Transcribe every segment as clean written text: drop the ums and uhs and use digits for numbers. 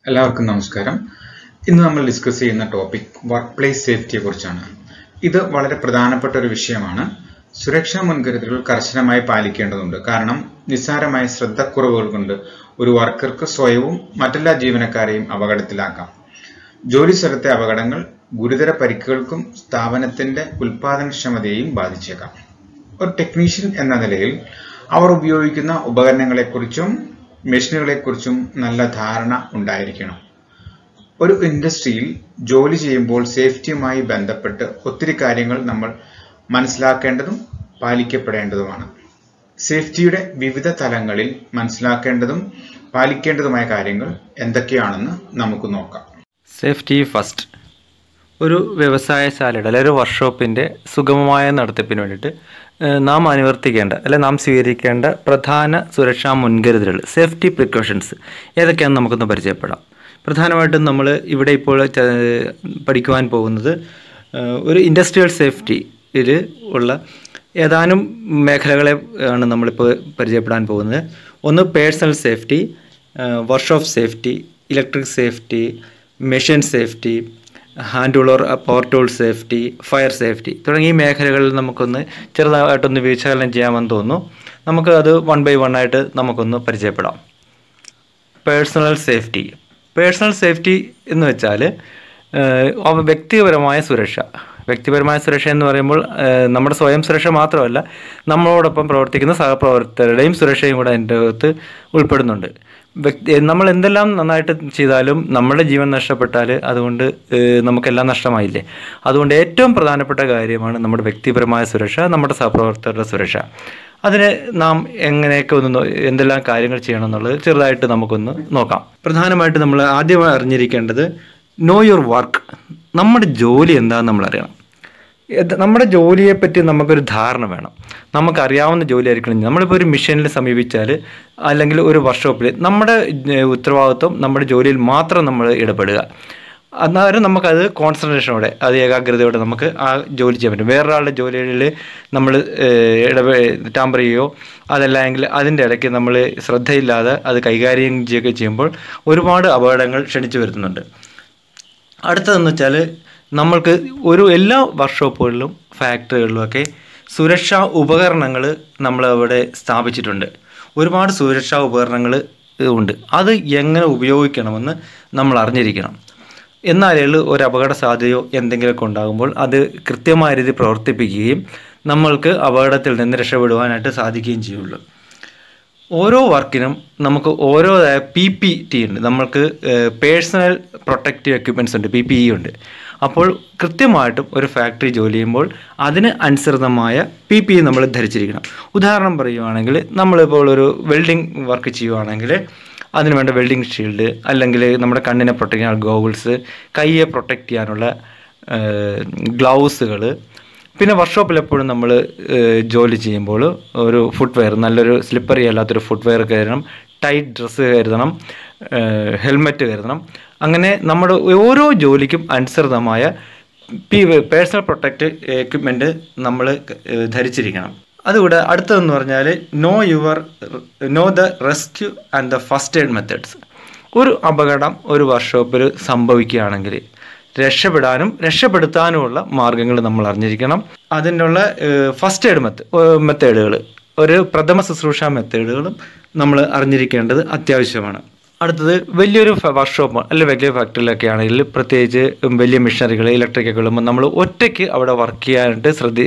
എല്ലാവർക്കും നമസ്കാരം. ഇന്ന് നമ്മൾ ഡിസ്കസ് ചെയ്യുന്ന ടോപ്പിക് വർക്ക് പ്ലേസ് സേഫ്റ്റിയെ കുറിച്ചാണ്. ഇത് വളരെ പ്രധാനപ്പെട്ട ഒരു വിഷയമാണ്. സുരക്ഷാ മുൻകരുതലുകൾ കർശനമായി പാലിക്കേണ്ടതുണ്ട്. കാരണം നിസ്സാരമായ ശ്രദ്ധക്കുറവുകൾ കൊണ്ട് ഒരു വർക്കർക്ക് സ്വയവും മറ്റെല്ലാ ജീവനക്കാരെയും അപകടത്തിലാക്കാം. ജോലി സ്ഥലത്തെ അപകടങ്ങൾ ഗുരുതര പരിക്കുകൾക്കും സ്ഥാപനത്തിന്റെ ഉൽപാദനക്ഷമതയെയും ബാധിച്ചേക്കാം. ഒരു ടെക്നീഷ്യൻ എന്ന നിലയിൽ അവർ ഉപയോഗിക്കുന്ന ഉപകരണങ്ങളെക്കുറിച്ചും മെഷീനുകളെക്കുറിച്ചും നല്ല ധാരണ ഉണ്ടായിരിക്കണം. ഒരു ഇൻഡസ്ട്രിയിൽ ജോലി ചെയ്യുമ്പോൾ സേഫ്റ്റിയുമായി ബന്ധപ്പെട്ട് ഒത്തിരി കാര്യങ്ങൾ നമ്മൾ മനസ്സിലാക്കേണ്ടതും പാലിക്കപ്പെടേണ്ടതുമാണ്. സേഫ്റ്റിയുടെ വിവിധ തലങ്ങളിൽ മനസ്സിലാക്കേണ്ടതും പാലിക്കേണ്ടതുമായ കാര്യങ്ങൾ എന്തൊക്കെയാണെന്ന് നമുക്ക് നോക്കാം. Safety first. ഒരു വ്യവസായശാലയുടെ അല്ലെങ്കിൽ ഒരു വർക്ക്ഷോപ്പിൻ്റെ സുഗമമായ നടത്തിപ്പിന് വേണ്ടിയിട്ട് നാം അനുവർത്തിക്കേണ്ട അല്ലെങ്കിൽ നാം സ്വീകരിക്കേണ്ട പ്രധാന സുരക്ഷാ മുൻകരുതലുകൾ, സേഫ്റ്റി പ്രിക്കോഷൻസ് ഏതൊക്കെയാണെന്ന് നമുക്കൊന്ന് പരിചയപ്പെടാം. പ്രധാനമായിട്ടും നമ്മൾ ഇവിടെ ഇപ്പോൾ പഠിക്കുവാൻ പോകുന്നത് ഒരു ഇൻഡസ്ട്രിയൽ സേഫ്റ്റിയിൽ ഉള്ള ഏതാനും മേഖലകളെ ആണ് നമ്മളിപ്പോൾ പരിചയപ്പെടാൻ പോകുന്നത്. ഒന്ന് personal safety, workshop safety, electric safety, machine safety, hand tool or power tool safety, fire safety തുടങ്ങിയ മേഖലകളിൽ നമുക്കൊന്ന് ചെറുതായിട്ടൊന്ന് വിശകലനം ചെയ്യാമെന്ന് തോന്നുന്നു. നമുക്ക് അത് വൺ ബൈ വൺ ആയിട്ട് നമുക്കൊന്ന് പരിചയപ്പെടാം. Personal safety. പേഴ്സണൽ സേഫ്റ്റി എന്ന് വെച്ചാൽ വ്യക്തിപരമായ സുരക്ഷ. വ്യക്തിപരമായ സുരക്ഷ എന്ന് പറയുമ്പോൾ നമ്മുടെ സ്വയം സുരക്ഷ മാത്രമല്ല, നമ്മളോടൊപ്പം പ്രവർത്തിക്കുന്ന സഹപ്രവർത്തകരുടെയും സുരക്ഷയും കൂടെ അതിൻ്റെ അകത്ത് ഉൾപ്പെടുന്നുണ്ട്. നമ്മൾ എന്തെല്ലാം നന്നായിട്ട് ചെയ്താലും നമ്മുടെ ജീവൻ നഷ്ടപ്പെട്ടാൽ അതുകൊണ്ട് നമുക്കെല്ലാം നഷ്ടമായില്ലേ. അതുകൊണ്ട് ഏറ്റവും പ്രധാനപ്പെട്ട കാര്യമാണ് നമ്മുടെ വ്യക്തിപരമായ സുരക്ഷ, നമ്മുടെ സഹപ്രവർത്തകരുടെ സുരക്ഷ. അതിന് നാം എങ്ങനെയൊക്കെ എന്തെല്ലാം കാര്യങ്ങൾ ചെയ്യണം എന്നുള്ളത് ചെറുതായിട്ട് നമുക്കൊന്ന് നോക്കാം. പ്രധാനമായിട്ട് നമ്മൾ ആദ്യം അറിഞ്ഞിരിക്കേണ്ടത് നോ യുവർ വർക്ക്. നമ്മുടെ ജോലി എന്താണെന്ന് നമ്മൾ അറിയണം. നമ്മുടെ ജോലിയെപ്പറ്റി നമുക്കൊരു ധാരണ വേണം. നമുക്കറിയാവുന്ന ജോലി ആയിരിക്കണം. നമ്മളിപ്പോൾ ഒരു മിഷനിൽ സമീപിച്ചാൽ അല്ലെങ്കിൽ ഒരു വർക്ക്ഷോപ്പിൽ നമ്മുടെ ഉത്തരവാദിത്വം നമ്മുടെ ജോലിയിൽ മാത്രം നമ്മൾ ഇടപെടുക. അന്നേരം നമുക്കത് കോൺസെൻട്രേഷനോടെ, അത് ഏകാഗ്രതയോടെ നമുക്ക് ആ ജോലി ചെയ്യാൻ പറ്റും. വേറൊരാളുടെ ജോലിയിൽ നമ്മൾ ടാമ്പർ ചെയ്യുകയോ അതല്ലെങ്കിൽ അതിൻ്റെ ഇടയ്ക്ക് നമ്മൾ ശ്രദ്ധയില്ലാതെ അത് കൈകാര്യം ചെയ്യുകയൊക്കെ ചെയ്യുമ്പോൾ ഒരുപാട് അപകടങ്ങൾ ക്ഷണിച്ചു വരുത്തുന്നുണ്ട്. അടുത്തതെന്ന് വെച്ചാൽ നമ്മൾക്ക് എല്ലാ വർക്ക്ഷോപ്പുകളിലും ഫാക്ടറികളിലുമൊക്കെ സുരക്ഷാ ഉപകരണങ്ങൾ നമ്മളവിടെ സ്ഥാപിച്ചിട്ടുണ്ട്. ഒരുപാട് സുരക്ഷാ ഉപകരണങ്ങൾ ഉണ്ട്. അത് എങ്ങനെ ഉപയോഗിക്കണമെന്ന് നമ്മൾ അറിഞ്ഞിരിക്കണം. എന്നാലേ ഒരു അപകട സാധ്യതയോ എന്തെങ്കിലുമൊക്കെ ഉണ്ടാകുമ്പോൾ അത് കൃത്യമായ രീതിയിൽ പ്രവർത്തിപ്പിക്കുകയും നമ്മൾക്ക് അപകടത്തിൽ നിന്ന് രക്ഷപ്പെടുവാനായിട്ട് സാധിക്കുകയും ചെയ്യുള്ളൂ. ഓരോ വർക്കിനും നമുക്ക് ഓരോതായ PPT ഉണ്ട്. നമ്മൾക്ക് പേഴ്സണൽ പ്രൊട്ടക്റ്റീവ് എക്യുപ്മെൻറ്റ്സ് ഉണ്ട്, PPE ഉണ്ട്. അപ്പോൾ കൃത്യമായിട്ടും ഒരു ഫാക്ടറി ജോലി ചെയ്യുമ്പോൾ അതിന് അനുസൃതമായ PPE നമ്മൾ ധരിച്ചിരിക്കണം. ഉദാഹരണം പറയുകയാണെങ്കിൽ നമ്മളിപ്പോൾ ഒരു വെൽഡിംഗ് വർക്ക് ചെയ്യുകയാണെങ്കിൽ അതിന് വേണ്ട വെൽഡിംഗ് ഷീൽഡ്, അല്ലെങ്കിൽ നമ്മുടെ കണ്ണിനെ പ്രൊട്ടക്റ്റ് ചെയ്യാനുള്ള ഗോഗിൾസ്, കൈയെ പ്രൊട്ടക്റ്റ് ചെയ്യാനുള്ള ഗ്ലൗസുകൾ, പിന്നെ വർക്ക്ഷോപ്പിൽ എപ്പോഴും നമ്മൾ ജോലി ചെയ്യുമ്പോൾ ഒരു ഫുട്വെയർ, നല്ലൊരു സ്ലിപ്പറി അല്ലാത്തൊരു ഫുട്വെയർ കരുതണം, ടൈറ്റ് ഡ്രസ്സ് കരുതണം, ഹെൽമെറ്റ് കരുതണം. അങ്ങനെ നമ്മുടെ ഓരോ ജോലിക്കും അനുസൃതമായ പേഴ്സണൽ പ്രൊട്ടക്റ്റ് എക്യുപ്മെൻറ്റ് നമ്മൾ ധരിച്ചിരിക്കണം. അതുകൂടെ അടുത്തതെന്ന് പറഞ്ഞാൽ know the rescue and the first aid methods. ഒരു അപകടം ഒരു വർക്ക്ഷോപ്പിൽ സംഭവിക്കുകയാണെങ്കിൽ രക്ഷപ്പെടാനും രക്ഷപ്പെടുത്താനുമുള്ള മാർഗങ്ങൾ നമ്മൾ അറിഞ്ഞിരിക്കണം. അതിനുള്ള ഫസ്റ്റ് എയ്ഡ് മെത്തേഡുകൾ, ഒരു പ്രഥമ ശുശ്രൂഷ മെത്തേഡുകളും നമ്മൾ അറിഞ്ഞിരിക്കേണ്ടത് അത്യാവശ്യമാണ്. അടുത്തത് വലിയൊരു വർക്ക്ഷോപ്പ് അല്ലെങ്കിൽ വലിയ ഫാക്ടറിയിലൊക്കെ ആണെങ്കിൽ പ്രത്യേകിച്ച് വലിയ മെഷീനറികൾ, ഇലക്ട്രിക്കൊക്കെ ഉള്ളുമ്പോൾ നമ്മൾ ഒറ്റയ്ക്ക് അവിടെ വർക്ക്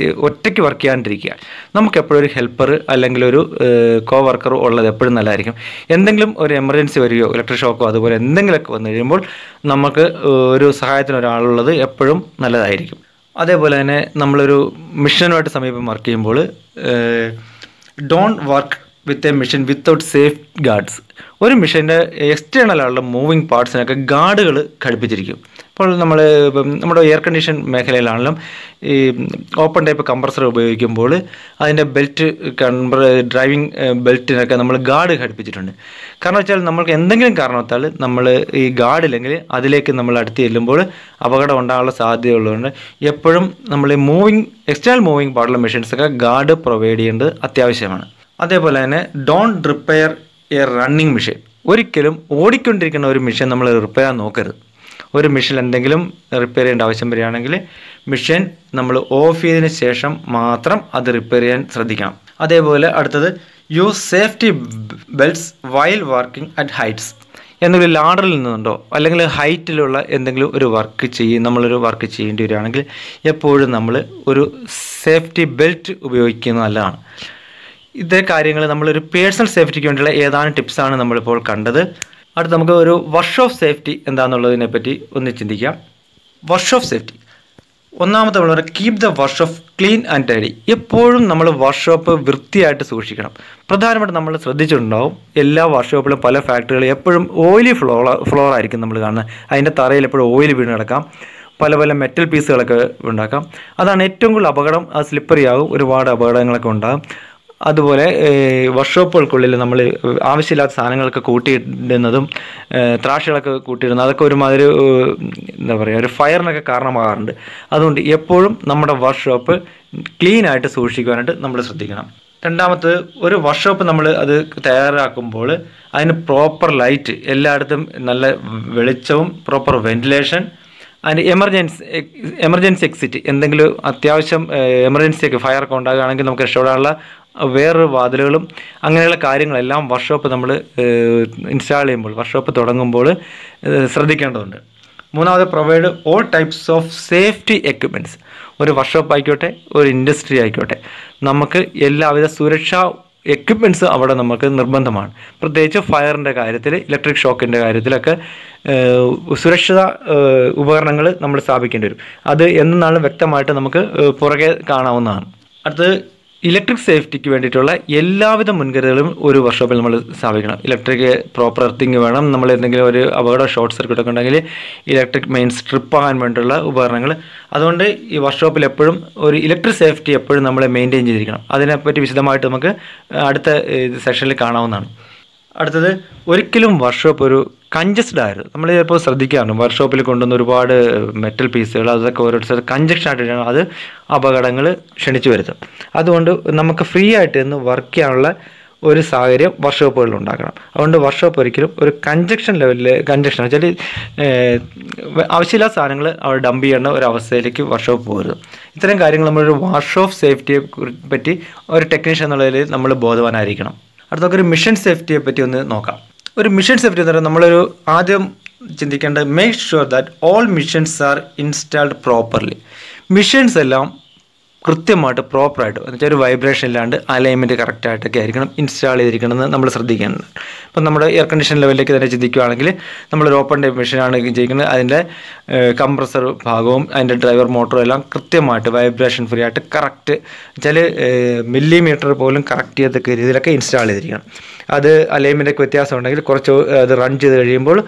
ചെയ്യാണ്ടിരിക്കുക. നമുക്ക് എപ്പോഴും ഒരു ഹെൽപ്പർ അല്ലെങ്കിൽ ഒരു കോ വർക്കർ ഉള്ളത് എപ്പോഴും നല്ലതായിരിക്കും. എന്തെങ്കിലും ഒരു എമർജൻസി വരികയോ ഇലക്ട്രിക് ഷോക്കോ അതുപോലെ എന്തെങ്കിലുമൊക്കെ വന്നു കഴിയുമ്പോൾ നമുക്ക് ഒരു സഹായത്തിന് ഒരാളുള്ളത് എപ്പോഴും നല്ലതായിരിക്കും. അതേപോലെ തന്നെ നമ്മളൊരു മിഷനുമായിട്ട് സമീപം വർക്ക് ചെയ്യുമ്പോൾ don't work with a machine without safe guards. ഒരു മെഷീൻ്റെ എക്സ്റ്റേണൽ ആയുള്ള മൂവിങ് പാർട്സിനൊക്കെ ഗാർഡുകൾ ഘടിപ്പിച്ചിരിക്കും. ഇപ്പോൾ നമ്മുടെ എയർ കണ്ടീഷൻ മേഖലയിലാണെങ്കിലും ഈ ഓപ്പൺ ടൈപ്പ് കംപ്രസർ ഉപയോഗിക്കുമ്പോൾ അതിൻ്റെ ഡ്രൈവിംഗ് ബെൽറ്റിനൊക്കെ നമ്മൾ ഗാർഡ് ഘടിപ്പിച്ചിട്ടുണ്ട്. കാരണം വെച്ചാൽ നമ്മൾക്ക് എന്തെങ്കിലും കാരണത്താൽ നമ്മൾ ഈ ഗാർഡില്ലെങ്കിൽ അതിലേക്ക് നമ്മൾ അടുത്ത് ചെല്ലുമ്പോൾ അപകടം ഉണ്ടാകാനുള്ള സാധ്യതയുള്ളതുകൊണ്ട് എപ്പോഴും നമ്മൾ എക്സ്റ്റേണൽ മൂവിങ് പാർട്ടുള്ള മെഷീൻസൊക്കെ ഗാർഡ് പ്രൊവൈഡ് ചെയ്യേണ്ടത് അത്യാവശ്യമാണ്. അതേപോലെ തന്നെ don't repair A running machine. ഒരിക്കലും ഓടിക്കൊണ്ടിരിക്കുന്ന ഒരു മെഷീൻ നമ്മൾ റിപ്പയർ ചെയ്യാൻ നോക്കരുത്. ഒരു മെഷീൻ എന്തെങ്കിലും റിപ്പയർ ചെയ്യേണ്ട ആവശ്യം വരികയാണെങ്കിൽ മെഷീൻ നമ്മൾ ഓഫ് ചെയ്തതിന് ശേഷം മാത്രം അത് റിപ്പയർ ചെയ്യാൻ ശ്രദ്ധിക്കണം. അതേപോലെ അടുത്തത് use safety belts while working at heights. എന്തെങ്കിലും ലാഡറിൽ നിന്നുണ്ടോ അല്ലെങ്കിൽ ഹൈറ്റിലുള്ള എന്തെങ്കിലും ഒരു നമ്മളൊരു വർക്ക് ചെയ്യേണ്ടി വരികയാണെങ്കിൽ എപ്പോഴും നമ്മൾ ഒരു സേഫ്റ്റി ബെൽറ്റ് ഉപയോഗിക്കുന്നത് നല്ലതാണ്. ഇതേ കാര്യങ്ങൾ നമ്മളൊരു പേഴ്സണൽ സേഫ്റ്റിക്ക് വേണ്ടിയുള്ള ഏതാനും ടിപ്സാണ് നമ്മളിപ്പോൾ കണ്ടത്. അടുത്ത് നമുക്ക് ഒരു വർക്ക്ഷോപ്പ് സേഫ്റ്റി എന്താണെന്നുള്ളതിനെ പറ്റി ഒന്ന് ചിന്തിക്കാം. വർക്ക്ഷോപ്പ് സേഫ്റ്റി ഒന്നാമത്തെ നമ്മൾ keep the workshop clean and tidy. എപ്പോഴും നമ്മൾ വർക്ക്ഷോപ്പ് വൃത്തിയായിട്ട് സൂക്ഷിക്കണം. പ്രധാനമായിട്ടും നമ്മൾ ശ്രദ്ധിച്ചിട്ടുണ്ടാവും എല്ലാ വർക്ക്ഷോപ്പിലും പല ഫാക്ടറികളും എപ്പോഴും ഓയിലി ഫ്ലോർ ആയിരിക്കും നമ്മൾ കാണുന്നത്. അതിൻ്റെ തറയിൽ എപ്പോഴും ഓയിൽ വീണ് കിടക്കാം, പല പല മെറ്റൽ പീസുകളൊക്കെ ഉണ്ടാക്കാം. അതാണ് ഏറ്റവും കൂടുതൽ അപകടം. അത് സ്ലിപ്പറി ആകും, ഒരുപാട് അപകടങ്ങളൊക്കെ ഉണ്ടാകും. അതുപോലെ വർക്ക്ഷോപ്പുകൾക്കുള്ളിൽ നമ്മൾ ആവശ്യമില്ലാത്ത സാധനങ്ങളൊക്കെ കൂട്ടിയിടുന്നതും ത്രാഷുകളൊക്കെ കൂട്ടിയിടുന്നത് അതൊക്കെ ഒരുമാതിരി എന്താ പറയുക ഒരു ഫയറിനൊക്കെ കാരണമാകാറുണ്ട്. അതുകൊണ്ട് എപ്പോഴും നമ്മുടെ വർക്ക്ഷോപ്പ് ക്ലീനായിട്ട് സൂക്ഷിക്കുവാനായിട്ട് നമ്മൾ ശ്രദ്ധിക്കണം. രണ്ടാമത് ഒരു വർക്ക്ഷോപ്പ് നമ്മൾ അത് തയ്യാറാക്കുമ്പോൾ അതിന് പ്രോപ്പർ ലൈറ്റ്, എല്ലായിടത്തും നല്ല വെളിച്ചവും പ്രോപ്പർ വെന്റിലേഷൻ, അതിന് എമർജൻസി എക്സിറ്റ്, എന്തെങ്കിലും അത്യാവശ്യം എമർജൻസിയൊക്കെ ഫയറൊക്കെ ഉണ്ടാകുകയാണെങ്കിൽ നമുക്ക് രക്ഷപ്പെടാനുള്ള വേറൊരു വാതിലുകളും അങ്ങനെയുള്ള കാര്യങ്ങളെല്ലാം വർക്ക്ഷോപ്പ് നമ്മൾ ഇൻസ്റ്റാൾ ചെയ്യുമ്പോൾ വർക്ക്ഷോപ്പ് തുടങ്ങുമ്പോൾ ശ്രദ്ധിക്കേണ്ടതുണ്ട്. മൂന്നാമത് provide all types of safety equipments. ഒരു വർക്ക്ഷോപ്പ് ആയിക്കോട്ടെ ഒരു ഇൻഡസ്ട്രി ആയിക്കോട്ടെ നമുക്ക് എല്ലാവിധ സുരക്ഷാ എക്യുപ്മെൻറ്റ്സ് അവിടെ നമുക്ക് നിർബന്ധമാണ്. പ്രത്യേകിച്ച് ഫയറിൻ്റെ കാര്യത്തിൽ, ഇലക്ട്രിക് ഷോക്കിൻ്റെ കാര്യത്തിലൊക്കെ സുരക്ഷിത ഉപകരണങ്ങൾ നമ്മൾ സ്ഥാപിക്കേണ്ടി വരും. അത് എന്നാണ് വ്യക്തമായിട്ട് നമുക്ക് പുറകെ കാണാവുന്നതാണ്. അടുത്തത് ഇലക്ട്രിക് സേഫ്റ്റിക്ക് വേണ്ടിയിട്ടുള്ള എല്ലാവിധ മുൻകരുതലും ഒരു വർക്ക്ഷോപ്പിൽ നമ്മൾ സ്ഥാപിക്കണം. ഇലക്ട്രിക് പ്രോപ്പർ എർത്തിങ് വേണം. നമ്മൾ എന്തെങ്കിലും ഒരു അപകട ഷോർട്ട് സർക്യൂട്ട് ഒക്കെ ഉണ്ടെങ്കിൽ ഇലക്ട്രിക് മെയിൻ സ്ട്രിപ്പ് ആകാൻ വേണ്ടിയിട്ടുള്ള ഉപകരണങ്ങൾ. അതുകൊണ്ട് ഈ വർക്ക്ഷോപ്പിൽ എപ്പോഴും ഒരു ഇലക്ട്രിക് സേഫ്റ്റി എപ്പോഴും നമ്മൾ മെയിൻറ്റെയിൻ ചെയ്തിരിക്കണം. അതിനെപ്പറ്റി വിശദമായിട്ട് നമുക്ക് അടുത്ത സെഷനിൽ കാണാവുന്നതാണ്. അടുത്തത് ഒരിക്കലും വർക്ക്ഷോപ്പ് ഒരു കഞ്ചസ്റ്റഡ് ആയിരുന്നു. നമ്മൾ ചിലപ്പോൾ ശ്രദ്ധിക്കാറുണ്ട് വർക്ക്ഷോപ്പിൽ കൊണ്ടുവന്ന ഒരുപാട് മെറ്റൽ പീസുകൾ അതൊക്കെ ഓരോരുത്തർ കഞ്ചക്ഷൻ ആയിട്ട് അത് അപകടങ്ങൾ ക്ഷണിച്ചു വരുത്തും. അതുകൊണ്ട് നമുക്ക് ഫ്രീ ആയിട്ട് നിന്ന് വർക്ക് ചെയ്യാനുള്ള ഒരു സാഹചര്യം വർക്ക്ഷോപ്പുകളിൽ ഉണ്ടാക്കണം. അതുകൊണ്ട് വർക്ക്ഷോപ്പ് ഒരിക്കലും ഒരു കഞ്ചക്ഷൻ വെച്ചാൽ ആവശ്യമില്ലാത്ത സാധനങ്ങൾ അവിടെ ഡംപ് ചെയ്യേണ്ട ഒരു അവസ്ഥയിലേക്ക് വർക്ക്ഷോപ്പ് പോകരുത്. ഇത്തരം കാര്യങ്ങൾ നമ്മളൊരു വർക്ക്ഷോപ്പ് സേഫ്റ്റിയെ പറ്റി ഒരു ടെക്നീഷ്യൻ എന്നുള്ളതിൽ നമ്മൾ ബോധവാനായിരിക്കണം. അടുത്തൊക്കെ ഒരു മിഷൻ സേഫ്റ്റിയെ പറ്റി ഒന്ന് നോക്കാം. ഒരു മിഷൻ സേഫ്റ്റി എന്ന് പറയുന്നത് നമ്മളൊരു ആദ്യം ചിന്തിക്കേണ്ടത് make sure that all machines are installed properly. Machines എല്ലാം കൃത്യമായിട്ട് പ്രോപ്പറായിട്ട് എന്നുവെച്ചാൽ ഒരു വൈബ്രേഷൻ ഇല്ലാണ്ട് അലൈൻമെൻറ്റ് കറക്റ്റായിട്ടൊക്കെ ആയിരിക്കണം ഇൻസ്റ്റാൾ ചെയ്തിരിക്കണമെന്ന് നമ്മൾ ശ്രദ്ധിക്കേണ്ടത്. ഇപ്പം നമ്മുടെ എയർ കണ്ടീഷൻ ലെവലിലേക്ക് തന്നെ ചിന്തിക്കുകയാണെങ്കിൽ നമ്മളൊരു ഓപ്പൺ ടൈപ്പ് മെഷീനാണ് ചെയ്യുന്നത്. അതിൻ്റെ കംപ്രസർ ഭാഗവും അതിൻ്റെ ഡ്രൈവർ മോട്ടറും എല്ലാം കൃത്യമായിട്ട് വൈബ്രേഷൻ ഫ്രീ ആയിട്ട് കറക്റ്റ് വെച്ചാൽ മില്ലിമീറ്റർ പോലും കറക്റ്റ് ചെയ്തൊക്കെ രീതിയിലൊക്കെ ഇൻസ്റ്റാൾ ചെയ്തിരിക്കണം. അത് അലൈൻമെൻറ്റൊക്കെ വ്യത്യാസം ഉണ്ടെങ്കിൽ കുറച്ച് അത് റൺ ചെയ്ത് കഴിയുമ്പോൾ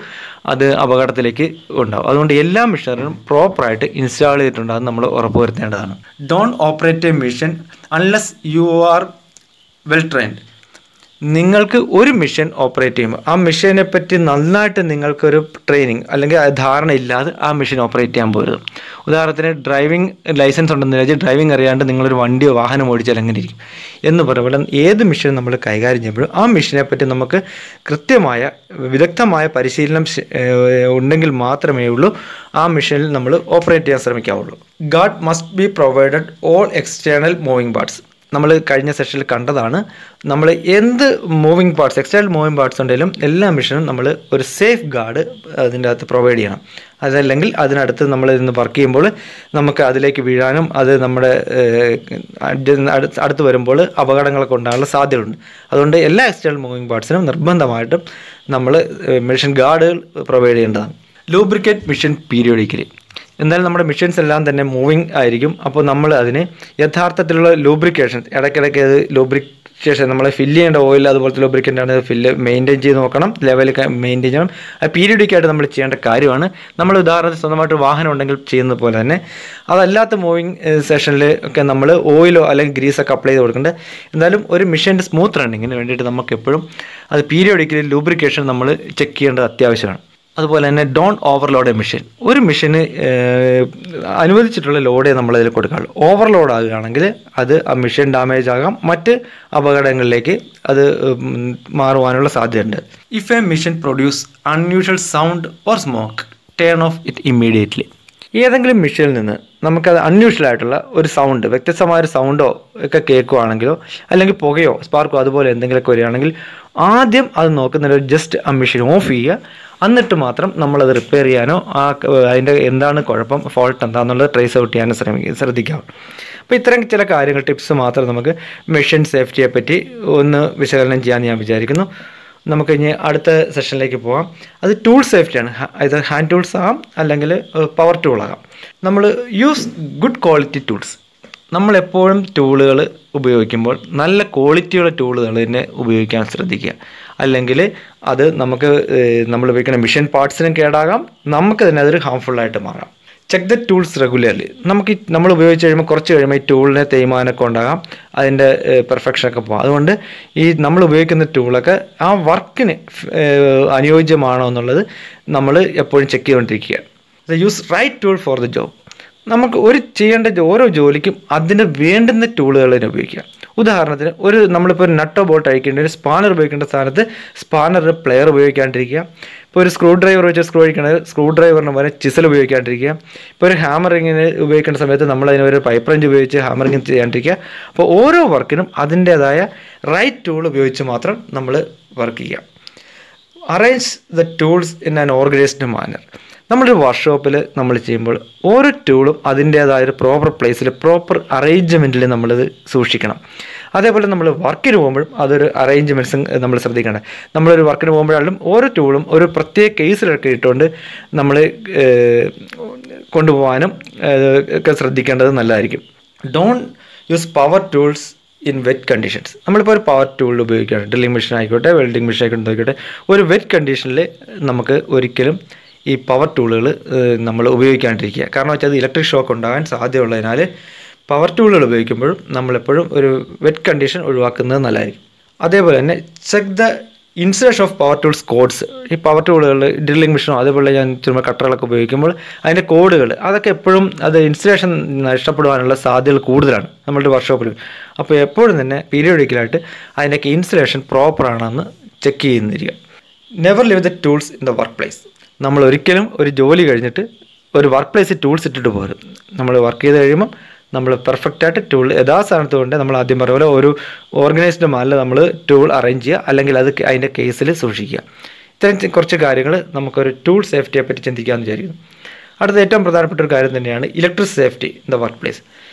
അത് അപകടത്തിലേക്ക് ഉണ്ടാവും. അതുകൊണ്ട് എല്ലാ മെഷീനും പ്രോപ്പറായിട്ട് ഇൻസ്റ്റാൾ ചെയ്തിട്ടുണ്ടെന്ന് നമ്മൾ ഉറപ്പുവരുത്തേണ്ടതാണ്. Don't operate a machine unless you are well trained. നിങ്ങൾക്ക് ഒരു മെഷീൻ ഓപ്പറേറ്റ് ചെയ്യുമ്പോൾ ആ മെഷീനെ പറ്റി നന്നായിട്ട് നിങ്ങൾക്കൊരു ട്രെയിനിങ് അല്ലെങ്കിൽ ധാരണ ഇല്ലാതെ ആ മെഷീൻ ഓപ്പറേറ്റ് ചെയ്യാൻ പോരുത്. ഉദാഹരണത്തിന് ഡ്രൈവിംഗ് ലൈസൻസ് ഉണ്ടെന്ന് വെച്ചാൽ ഡ്രൈവിംഗ് അറിയാണ്ട് നിങ്ങളൊരു വണ്ടിയോ വാഹനം ഓടിച്ചാൽ എങ്ങനെ ഇരിക്കും എന്ന് പറയുമ്പോൾ ഏത് മെഷീൻ നമ്മൾ കൈകാര്യം ചെയ്യുമ്പോഴും ആ മെഷീനെ പറ്റി നമുക്ക് കൃത്യമായ വിദഗ്ധമായ പരിശീലനം ഉണ്ടെങ്കിൽ മാത്രമേ ഉള്ളൂ ആ മെഷീനിൽ നമ്മൾ ഓപ്പറേറ്റ് ചെയ്യാൻ ശ്രമിക്കാവുള്ളൂ. Guard must be provided all external moving parts. നമ്മൾ കഴിഞ്ഞ സെഷനിൽ കണ്ടതാണ്. നമ്മൾ എന്ത് moving parts external moving parts ഉണ്ടെങ്കിലും എല്ലാ മെഷീനും നമ്മൾ ഒരു സേഫ് ഗാർഡ് അതിൻ്റെ അകത്ത് പ്രൊവൈഡ് ചെയ്യണം. അതല്ലെങ്കിൽ അതിനടുത്ത് നമ്മൾ ഇന്ന് വർക്ക് ചെയ്യുമ്പോൾ നമുക്ക് അതിലേക്ക് വീഴാനും അത് നമ്മുടെ അടുത്ത് വരുമ്പോൾ അപകടങ്ങളൊക്കെ ഉണ്ടാകാനുള്ള സാധ്യതയുണ്ട്. അതുകൊണ്ട് എല്ലാ എക്സ്റ്റേണൽ മൂവിങ് പാർട്സിനും നിർബന്ധമായിട്ടും നമ്മൾ മെഷീൻ ഗാർഡുകൾ പ്രൊവൈഡ് ചെയ്യേണ്ടതാണ്. Lubricate machine periodically. എന്തായാലും നമ്മുടെ മെഷീൻസ് എല്ലാം തന്നെ മൂവിങ് ആയിരിക്കും. അപ്പോൾ നമ്മൾ അതിന് യഥാർത്ഥത്തിലുള്ള ലൂബ്രിക്കേഷൻ ഇടയ്ക്കിടയ്ക്ക് അത് ലൂബ്രിക്കേഷൻ നമ്മൾ ഫില്ല് ചെയ്യേണ്ട ഓയിൽ അതുപോലത്തെ ലൂബ്രിക്കൻ്റ് ആണ് മെയിൻറ്റെയിൻ ചെയ്ത് നോക്കണം, ലെവലൊക്കെ മെയിൻറ്റെയിൻ ചെയ്യണം. അത് പീരിയോഡിക്കായിട്ട് നമ്മൾ ചെയ്യേണ്ട കാര്യമാണ്. നമ്മൾ ഉദാഹരണത്തിന് സ്വന്തമായിട്ട് വാഹനം ഉണ്ടെങ്കിൽ ചെയ്യുന്നത് പോലെ തന്നെ അതല്ലാത്ത മൂവിങ് സെഷനിൽ ഒക്കെ നമ്മൾ ഓയിലോ അല്ലെങ്കിൽ ഗ്രീസൊക്കെ അപ്ലൈ ചെയ്ത് കൊടുക്കേണ്ടത്. എന്തായാലും ഒരു മെഷീൻ്റെ സ്മൂത്ത് റണ്ണിങ്ങിന് വേണ്ടിയിട്ട് നമുക്ക് എപ്പോഴും അത് പീരിയോഡിക്കലി ലൂബ്രിക്കേഷൻ നമ്മൾ ചെക്ക് ചെയ്യേണ്ടത് അത്യാവശ്യമാണ്. അതുപോലെ തന്നെ ഡോണ്ട് ഓവർലോഡ് എ മെഷീൻ. ഒരു മെഷീന് അനുവദിച്ചിട്ടുള്ള ലോഡേ നമ്മളതിൽ കൊടുക്കാറുള്ളൂ. ഓവർലോഡ് ആകുകയാണെങ്കിൽ അത് ആ മെഷീൻ ഡാമേജ് ആകാം, മറ്റ് അപകടങ്ങളിലേക്ക് അത് മാറുവാനുള്ള സാധ്യതയുണ്ട്. If A machine produce unusual sound or smoke, turn of it immediately. ഏതെങ്കിലും മെഷീനിൽ നിന്ന് നമുക്കത് അൺയൂഷ്വൽ ആയിട്ടുള്ള ഒരു സൗണ്ട്, വ്യത്യസ്തമായൊരു സൗണ്ടോ ഒക്കെ കേൾക്കുകയാണെങ്കിലോ അല്ലെങ്കിൽ പുകയോ സ്പാർക്കോ അതുപോലെ എന്തെങ്കിലുമൊക്കെ വരികയാണെങ്കിൽ ആദ്യം അത് നോക്കുന്നതിന് ജസ്റ്റ് ആ മെഷീൻ ഓഫ് ചെയ്യുക. എന്നിട്ട് മാത്രം നമ്മളത് റിപ്പയർ ചെയ്യാനോ അതിൻ്റെ എന്താണ് കുഴപ്പം, ഫോൾട്ട് എന്താണെന്നുള്ളത് ട്രേസ് ഔട്ട് ചെയ്യാനോ ശ്രദ്ധിക്കാം. അപ്പോൾ ഇത്തരം ചില കാര്യങ്ങൾ, ടിപ്സ് മാത്രം നമുക്ക് മെഷീൻ സേഫ്റ്റിയെ പറ്റി ഒന്ന് വിശകലനം ചെയ്യാമെന്ന് ഞാൻ വിചാരിക്കുന്നു. നമുക്ക് ഇനി അടുത്ത സെഷനിലേക്ക് പോകാം. അത് ടൂൾ സേഫ്റ്റിയാണ്. ഇത് ഹാൻഡ് ടൂൾസ് ആകാം അല്ലെങ്കിൽ പവർ ടൂളാകാം. നമ്മൾ യൂസ് ഗുഡ് ക്വാളിറ്റി ടൂൾസ്. നമ്മളെപ്പോഴും ടൂളുകൾ ഉപയോഗിക്കുമ്പോൾ നല്ല ക്വാളിറ്റിയുള്ള ടൂളുകൾ തന്നെ ഉപയോഗിക്കാൻ ശ്രദ്ധിക്കുക. അല്ലെങ്കിൽ അത് നമുക്ക് നമ്മൾ ഉപയോഗിക്കുന്ന മെഷീൻ പാർട്സിനും കേടാകാം, നമുക്ക് തന്നെ അതൊരു ഹാംഫുള്ളായിട്ട് മാറാം. Check the tools regularly. നമ്മൾ ഉപയോഗിച്ച് കഴിയുമ്പോൾ കുറച്ച് കഴിയുമ്പോൾ ഈ ടൂളിനെ തേയ്മാനമൊക്കെ ഉണ്ടാകാം, അതിൻ്റെ പെർഫെക്ഷനൊക്കെ പോകാം. അതുകൊണ്ട് ഈ നമ്മൾ ഉപയോഗിക്കുന്ന ടൂളൊക്കെ ആ വർക്കിന് അനുയോജ്യമാണോ എന്നുള്ളത് നമ്മൾ എപ്പോഴും ചെക്ക് ചെയ്തുകൊണ്ടിരിക്കുക. Use right tool for the job. നമുക്ക് ചെയ്യേണ്ട ഓരോ ജോലിക്കും അതിന് വേണ്ടുന്ന ടൂളുകൾ തന്നെ ഉപയോഗിക്കുക. ഉദാഹരണത്തിന് നമ്മളിപ്പോൾ ഒരു നട്ടോ ബോൾട്ട് അഴിക്കേണ്ട ഒരു സ്പാനർ ഉപയോഗിക്കേണ്ട സ്ഥാനത്ത് സ്പാനറിന് പ്ലെയർ ഉപയോഗിക്കാണ്ടിരിക്കുക. ഇപ്പോൾ ഒരു സ്ക്രൂ ഡ്രൈവർ വെച്ച് സ്ക്രൂ അഴിക്കേണ്ടത് സ്ക്രൂ ഡ്രൈവറിന് പോലെ ചിസൽ ഉപയോഗിക്കാണ്ടിരിക്കുക. ഇപ്പോൾ ഒരു ഹാമറിങ്ങിന് ഉപയോഗിക്കേണ്ട സമയത്ത് നമ്മളതിന് ഒരു പൈപ്പ് റഞ്ച് ഉപയോഗിച്ച് ഹാമറിങ് ചെയ്യാണ്ടിരിക്കുക. അപ്പോൾ ഓരോ വർക്കിനും അതിൻ്റേതായ റൈറ്റ് ടൂൾ ഉപയോഗിച്ച് മാത്രം നമ്മൾ വർക്ക് ചെയ്യുക. Arrange the tools in an organised manner. നമ്മളൊരു വർക്ക്ഷോപ്പിൽ നമ്മൾ ചെയ്യുമ്പോൾ ഓരോ ടൂളും അതിൻ്റേതായൊരു പ്രോപ്പർ പ്ലേസിൽ പ്രോപ്പർ അറേഞ്ച്മെൻറ്റിൽ നമ്മളിത് സൂക്ഷിക്കണം. അതേപോലെ നമ്മൾ വർക്കിന് പോകുമ്പോഴും അതൊരു അറേഞ്ച്മെൻറ്റ്സും നമ്മൾ ശ്രദ്ധിക്കണം. നമ്മളൊരു വർക്കിന് പോകുമ്പോഴാലും ഓരോ ടൂളും ഒരു പ്രത്യേക കേസിലൊക്കെ ഇട്ടുകൊണ്ട് നമ്മൾ കൊണ്ടുപോകാനും ഒക്കെ ശ്രദ്ധിക്കേണ്ടത് നല്ലതായിരിക്കും. Don't use power tools in wet conditions. നമ്മളിപ്പോൾ ഒരു പവർ ടൂൾ ഉപയോഗിക്കുകയാണ്, ഡ്രില്ലിംഗ് മെഷീൻ ആയിക്കോട്ടെ, വെൽഡിംഗ് മെഷീൻ ആയിക്കോട്ടെ, ഒരു വെറ്റ് കണ്ടീഷനിൽ നമുക്ക് ഒരിക്കലും ഈ പവർ ടൂളുകൾ നമ്മൾ ഉപയോഗിക്കാണ്ടിരിക്കുക. കാരണം വെച്ചാൽ അത് ഇലക്ട്രിക് ഷോക്ക് ഉണ്ടാകാൻ സാധ്യതയുള്ളതിനാൽ പവർ ടൂളുകൾ ഉപയോഗിക്കുമ്പോഴും നമ്മളെപ്പോഴും ഒരു വെറ്റ് കണ്ടീഷൻ ഒഴിവാക്കുന്നത് നല്ലതായിരിക്കും. അതേപോലെ തന്നെ check the insulation of power tools cords. ഈ പവർ ടൂളുകൾ ഡ്രില്ലിംഗ് മെഷീനോ അതേപോലെ ഞാൻ ചുമ്മാ കട്ടറുകളൊക്കെ ഉപയോഗിക്കുമ്പോൾ അതിൻ്റെ കോഡുകൾ അതൊക്കെ എപ്പോഴും അത് ഇൻസുലേഷൻ നഷ്ടപ്പെടുവാനുള്ള സാധ്യതകൾ കൂടുതലാണ് നമ്മളുടെ വർക്ക്ഷോപ്പിൽ. അപ്പോൾ എപ്പോഴും തന്നെ പീരിയോഡിക്കലായിട്ട് അതിൻ്റെയൊക്കെ ഇൻസുലേഷൻ പ്രോപ്പറാണെന്ന് ചെക്ക് ചെയ്യുന്നിരിക്കുക. Never leave the tools in the workplace. നമ്മൾ ഒരിക്കലും ഒരു ജോലി കഴിഞ്ഞിട്ട് ഒരു വർക്ക് പ്ലേസിൽ ടൂൾസ് ഇട്ടിട്ട് പോരും. നമ്മൾ വർക്ക് ചെയ്ത് കഴിയുമ്പം നമ്മൾ പെർഫെക്റ്റായിട്ട് ടൂൾ യഥാസ്ഥാനത്ത് കൊണ്ട് നമ്മൾ ആദ്യം പറഞ്ഞ പോലെ ഒരു ഓർഗനൈസ്ഡ് മാനിൽ നമ്മൾ ടൂൾ അറേഞ്ച് ചെയ്യുക, അല്ലെങ്കിൽ അത് അതിൻ്റെ കേസിൽ സൂക്ഷിക്കുക. ഇത്തരം കുറച്ച് കാര്യങ്ങൾ നമുക്കൊരു ടൂൾ സേഫ്റ്റിയെ പറ്റി ചിന്തിക്കാമെന്ന് വിചാരിക്കുന്നു. അടുത്ത ഏറ്റവും പ്രധാനപ്പെട്ട ഒരു കാര്യം തന്നെയാണ് electric safety in the work place.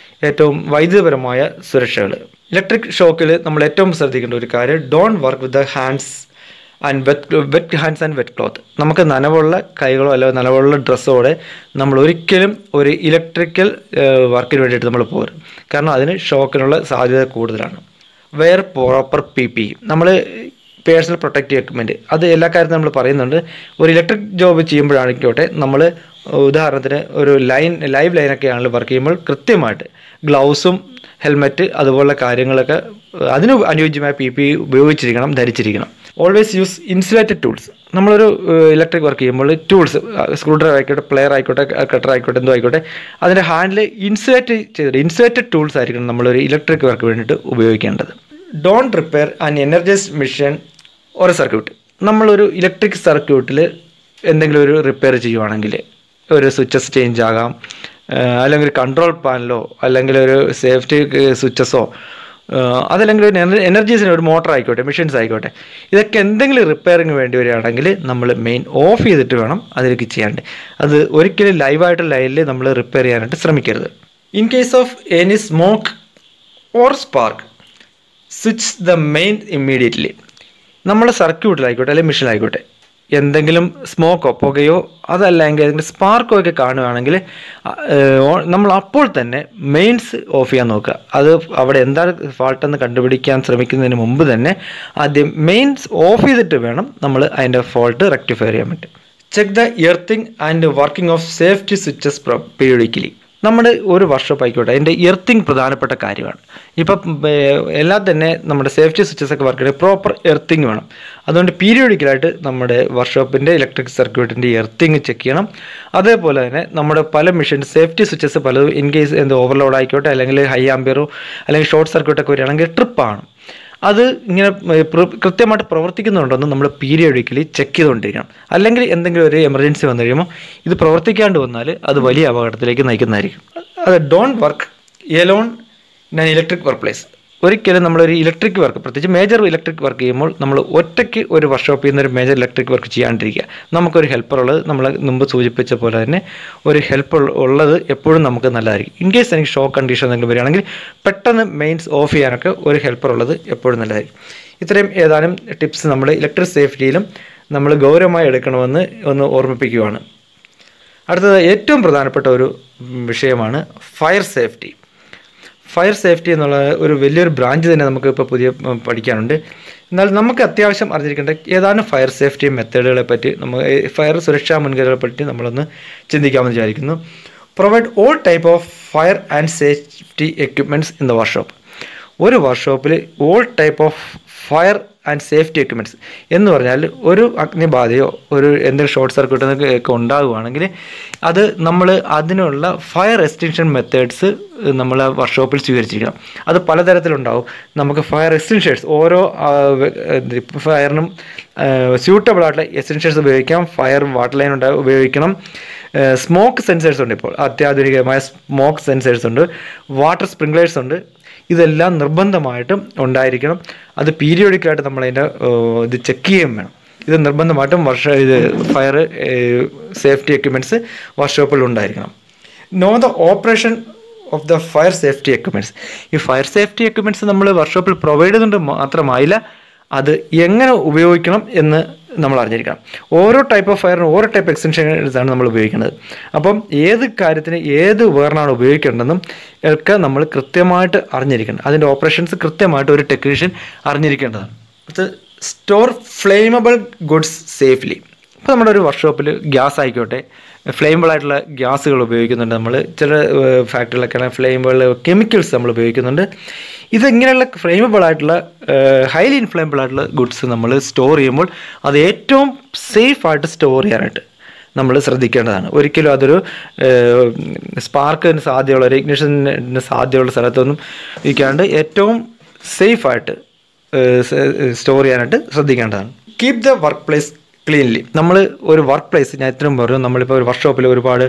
ഏറ്റവും വൈദ്യുതപരമായ സുരക്ഷകൾ. ഇലക്ട്രിക് ഷോക്കിൽ നമ്മൾ ഏറ്റവും ശ്രദ്ധിക്കേണ്ട ഒരു കാര്യം, don't work with the hands and wet hands and wet cloth. നമുക്ക് നനവുള്ള കൈകളോ അല്ലെങ്കിൽ നനവുള്ള ഡ്രസ്സോടെ നമ്മൾ ഒരിക്കലും ഒരു ഇലക്ട്രിക്കൽ വർക്കിന് വേണ്ടിയിട്ട് നമ്മൾ പോരും. കാരണം അതിന് ഷോക്കിനുള്ള സാധ്യത കൂടുതലാണ്. Wear proper PPE. നമ്മൾ പേഴ്സണൽ പ്രൊട്ടക്റ്റീവ് എക്യുപ്മെൻറ്റ് അത് എല്ലാ കാര്യത്തിലും നമ്മൾ പറയുന്നുണ്ട്. ഒരു ഇലക്ട്രിക് ജോബ് ചെയ്യുമ്പോഴാണെങ്കിലോട്ടെ നമ്മൾ ഉദാഹരണത്തിന് ഒരു ലൈവ് ലൈനൊക്കെ ആണെങ്കിൽ വർക്ക് ചെയ്യുമ്പോൾ കൃത്യമായിട്ട് ഗ്ലൗസും ഹെൽമെറ്റ് അതുപോലുള്ള കാര്യങ്ങളൊക്കെ അതിന് അനുയോജ്യമായ PPE ധരിച്ചിരിക്കണം. Always use insulated tools. നമ്മളൊരു ഇലക്ട്രിക് വർക്ക് ചെയ്യുമ്പോൾ ടൂൾസ് സ്ക്രൂ ഡ്രൈവർ ആയിക്കോട്ടെ, പ്ലെയർ ആയിക്കോട്ടെ, കട്ടർ ആയിക്കോട്ടെ, എന്തോ ആയിക്കോട്ടെ, അതിൻ്റെ ഹാൻഡിൽ ഇൻസുലേറ്റഡ് ടൂൾസ് ആയിരിക്കണം നമ്മളൊരു ഇലക്ട്രിക് വർക്ക് വേണ്ടിയിട്ട് ഉപയോഗിക്കേണ്ടത്. Don't repair an energised machine or circuit. നമ്മളൊരു ഇലക്ട്രിക് സർക്യൂട്ടിൽ എന്തെങ്കിലും ഒരു റിപ്പയർ ചെയ്യുവാണെങ്കിൽ ഒരു സ്വിച്ചസ് ചേഞ്ച് ആകാം, അല്ലെങ്കിൽ ഒരു കൺട്രോൾ പാനലോ അല്ലെങ്കിൽ ഒരു സേഫ്റ്റി സ്വിച്ചസോ അതല്ലെങ്കിൽ ഒരു എനർജീസിന് ഒരു മോട്ടർ ആയിക്കോട്ടെ, മെഷീൻസ് ആയിക്കോട്ടെ, ഇതൊക്കെ എന്തെങ്കിലും റിപ്പയറിങ് വേണ്ടി വരികയാണെങ്കിൽ നമ്മൾ മെയിൻ ഓഫ് ചെയ്തിട്ട് വേണം അതിലേക്ക് ചെയ്യാണ്ട്. അത് ഒരിക്കലും ലൈവായിട്ട് ലൈനിൽ നമ്മൾ റിപ്പയർ ചെയ്യാനായിട്ട് ശ്രമിക്കരുത്. In case of any smoke or spark, switch the main immediately. നമ്മളെ സർക്യൂട്ടിലായിക്കോട്ടെ അല്ലെങ്കിൽ മെഷീനിലായിക്കോട്ടെ എന്തെങ്കിലും സ്മോക്കോ പുകയോ അതല്ലെങ്കിൽ ഏതെങ്കിലും സ്പാർക്കോ ഒക്കെ കാണുകയാണെങ്കിൽ നമ്മൾ അപ്പോൾ തന്നെ മെയിൻസ് ഓഫ് ചെയ്യാൻ നോക്കുക. അത് അവിടെ എന്താണ് ഫാൾട്ടെന്ന് കണ്ടുപിടിക്കാൻ ശ്രമിക്കുന്നതിന് മുമ്പ് തന്നെ ആദ്യം മെയിൻസ് ഓഫ് ചെയ്തിട്ട് വേണം നമ്മൾ അതിൻ്റെ ഫോൾട്ട് റെക്ടിഫൈ ചെയ്യാൻ പറ്റും. Check the earthing and working of safety switches periodically. നമ്മുടെ ഒരു വർക്ക്ഷോപ്പ് ആയിക്കോട്ടെ, അതിൻ്റെ എർത്തിങ് പ്രധാനപ്പെട്ട കാര്യമാണ്. ഇപ്പം എല്ലാം തന്നെ നമ്മുടെ സേഫ്റ്റി സ്വിച്ചസ് ഒക്കെ വർക്ക് ചെയ്യണമെങ്കിൽ പ്രോപ്പർ എർത്തിങ് വേണം. അതുകൊണ്ട് പീരിയോഡിക്കലായിട്ട് നമ്മുടെ വർക്ക്ഷോപ്പിൻ്റെ ഇലക്ട്രിക് സർക്യൂട്ടിൻ്റെ എർത്തിങ് ചെക്ക് ചെയ്യണം. അതേപോലെ തന്നെ നമ്മുടെ പല മെഷീൻ സേഫ്റ്റി സ്വിച്ചസ് പലതും ഇൻ കേസ് എന്ത് ഓവർലോഡ് ആയിക്കോട്ടെ, അല്ലെങ്കിൽ ഹൈ ആംബിയറോ അല്ലെങ്കിൽ ഷോർട്ട് സർക്യൂട്ടൊക്കെ വരികയാണെങ്കിൽ ട്രിപ്പാണ്. അത് ഇങ്ങനെ കൃത്യമായിട്ട് പ്രവർത്തിക്കുന്നുണ്ടെന്ന് നമ്മൾ പീരിയോഡിക്കലി ചെക്ക് ചെയ്തുകൊണ്ടിരിക്കണം. അല്ലെങ്കിൽ എന്തെങ്കിലും ഒരു എമർജൻസി വന്നു കഴിയുമ്പോൾ ഇത് പ്രവർത്തിക്കാണ്ട് വന്നാൽ അത് വലിയ അപകടത്തിലേക്ക് നയിക്കുന്നതായിരിക്കും. അത് don't work Elon in electric work place. ഒരിക്കലും നമ്മളൊരു ഇലക്ട്രിക് വർക്ക്, പ്രത്യേകിച്ച് മേജർ ഇലക്ട്രിക് വർക്ക് ചെയ്യുമ്പോൾ നമ്മൾ ഒറ്റയ്ക്ക് ഒരു വർക്ക്ഷോപ്പിൽ നിന്ന് ഒരു മേജർ ഇലക്ട്രിക് വർക്ക് ചെയ്യാണ്ടിരിക്കുക. നമുക്കൊരു ഹെൽപ്പർ ഉള്ളത്, നമ്മൾ മുമ്പ് സൂചിപ്പിച്ച പോലെ തന്നെ ഒരു ഹെൽപ്പർ ഉള്ളത് എപ്പോഴും നമുക്ക് നല്ലതായിരിക്കും. ഇൻ കേസ് എനിക്ക് ഷോക്ക് കണ്ടീഷൻ എന്തെങ്കിലും വരികയാണെങ്കിൽ പെട്ടെന്ന് മെയിൻസ് ഓഫ് ചെയ്യാനൊക്കെ ഒരു ഹെൽപ്പർ ഉള്ളത് എപ്പോഴും നല്ലതായിരിക്കും. ഇത്രയും ഏതാനും ടിപ്സ് നമ്മൾ ഇലക്ട്രിക് സേഫ്റ്റിയിലും നമ്മൾ ഗൗരവമായി എടുക്കണമെന്ന് ഒന്ന് ഓർമ്മിപ്പിക്കുകയാണ്. അടുത്തത് ഏറ്റവും പ്രധാനപ്പെട്ട ഒരു വിഷയമാണ് ഫയർ സേഫ്റ്റി. ഫയർ സേഫ്റ്റി എന്നുള്ള ഒരു വലിയൊരു ബ്രാഞ്ച് തന്നെ നമുക്ക് ഇപ്പോൾ പുതിയ പഠിക്കാനുണ്ട്. എന്നാൽ നമുക്ക് അത്യാവശ്യം അറിഞ്ഞിരിക്കേണ്ട ഏതാനും ഫയർ സേഫ്റ്റി മെത്തേഡുകളെ പറ്റി, ഫയർ സുരക്ഷാ മുൻകരുതലുകളെ പറ്റി നമ്മളൊന്ന് ചിന്തിക്കാമെന്ന് വിചാരിക്കുന്നു. Provide all type of fire and safety equipments in the workshop. ഒരു വർക്ക്ഷോപ്പിൽ all type of fire and safety equipments എന്ന് പറഞ്ഞാൽ ഒരു അഗ്നിബാധയോ ഒരു എന്തെങ്കിലും ഷോർട്ട് സർക്യൂട്ട് ഒക്കെ ഉണ്ടാകുകയാണെങ്കിൽ അത് നമ്മൾ അതിനുള്ള ഫയർ എക്സ്റ്റൻഷൻ മെത്തേഡ്സ് നമ്മൾ വർക്ക്ഷോപ്പിൽ സ്വീകരിച്ചിരിക്കണം. അത് പലതരത്തിലുണ്ടാവും. നമുക്ക് ഫയർ എക്സ്റ്റൻഷേഴ്സ് ഓരോ ഫയറിനും സ്യൂട്ടബിൾ ആയിട്ടുള്ള എക്സ്റ്റൻഷേഴ്സ് ഉപയോഗിക്കാം. ഫയർ വാട്ടർ ലൈൻ ഉപയോഗിക്കണം. സ്മോക്ക് സെൻസേഴ്സ് ഉണ്ട്, ഇപ്പോൾ അത്യാധുനികമായ സ്മോക്ക് സെൻസേഴ്സ് ഉണ്ട്. വാട്ടർ സ്പ്രിംഗ്ലേഴ്സ് ഉണ്ട്. ഇതെല്ലാം നിർബന്ധമായിട്ടും ഉണ്ടായിരിക്കണം. അത് പീരിയോഡിക്കലായിട്ട് നമ്മളതിൻ്റെ ഇത് ചെക്ക് ചെയ്യുകയും വേണം. ഇത് നിർബന്ധമായിട്ടും ഫയർ സേഫ്റ്റി എക്യുപ്മെൻറ്റ്സ് വർക്ക്ഷോപ്പിൽ ഉണ്ടായിരിക്കണം. Know the operation of the fire safety equipments. ഈ ഫയർ സേഫ്റ്റി എക്യുപ്മെൻറ്റ്സ് നമ്മൾ വർക്ക്ഷോപ്പിൽ പ്രൊവൈഡ് ചെയ്യുന്നുണ്ട് മാത്രമായില്ല, അത് എങ്ങനെ ഉപയോഗിക്കണം എന്ന് നമ്മൾ അറിഞ്ഞിരിക്കണം. ഓരോ ടൈപ്പ് ഓഫ് ഫയറിന് ഓരോ ടൈപ്പ് എക്സ്റ്റൻഷൻസാണ് നമ്മൾ ഉപയോഗിക്കുന്നത്. അപ്പം ഏത് കാര്യത്തിന് ഏത് ഉപകരണമാണ് ഉപയോഗിക്കേണ്ടതെന്നും ഒക്കെ നമ്മൾ കൃത്യമായിട്ട് അറിഞ്ഞിരിക്കണം. അതിൻ്റെ ഓപ്പറേഷൻസ് കൃത്യമായിട്ട് ഒരു ടെക്നീഷ്യൻ അറിഞ്ഞിരിക്കേണ്ടതാണ്. അടുത്ത് സ്റ്റോർ ഫ്ലെയിമബിൾ ഗുഡ്സ് സേഫ്ലി. ഇപ്പോൾ നമ്മുടെ ഒരു വർക്ക്ഷോപ്പിൽ ഗ്യാസ് ആയിക്കോട്ടെ, ഫ്ലെയിമബിൾ ആയിട്ടുള്ള ഗ്യാസുകൾ ഉപയോഗിക്കുന്നുണ്ട്. നമ്മൾ ചില ഫാക്ടറികളൊക്കെ ഫ്ലെയിമബിൾ കെമിക്കൽസ് നമ്മൾ ഉപയോഗിക്കുന്നുണ്ട്. ഇതിങ്ങനെയുള്ള ഫ്ലെയിമബിൾ ആയിട്ടുള്ള ഹൈലി ഇൻഫ്ലെയിമബിൾ ആയിട്ടുള്ള ഗുഡ്സ് നമ്മൾ സ്റ്റോർ ചെയ്യുമ്പോൾ അത് ഏറ്റവും സേഫായിട്ട് സ്റ്റോർ ചെയ്യാനായിട്ട് നമ്മൾ ശ്രദ്ധിക്കേണ്ടതാണ്. ഒരിക്കലും അതൊരു സ്പാർക്കിന് സാധ്യതയുള്ള ഒരു ഇഗ്നിഷന് സാധ്യതയുള്ള സ്ഥലത്തൊന്നും ഇരിക്കാണ്ട് ഏറ്റവും സേഫായിട്ട് സ്റ്റോർ ചെയ്യാനായിട്ട് ശ്രദ്ധിക്കേണ്ടതാണ്. Keep the work place cleanly. നമ്മൾ ഒരു വർക്ക് പ്ലേസ്, ഞാൻ ഇത്രയും പറഞ്ഞു, നമ്മളിപ്പോൾ ഒരു വർക്ക് ഷോപ്പിൽ ഒരുപാട്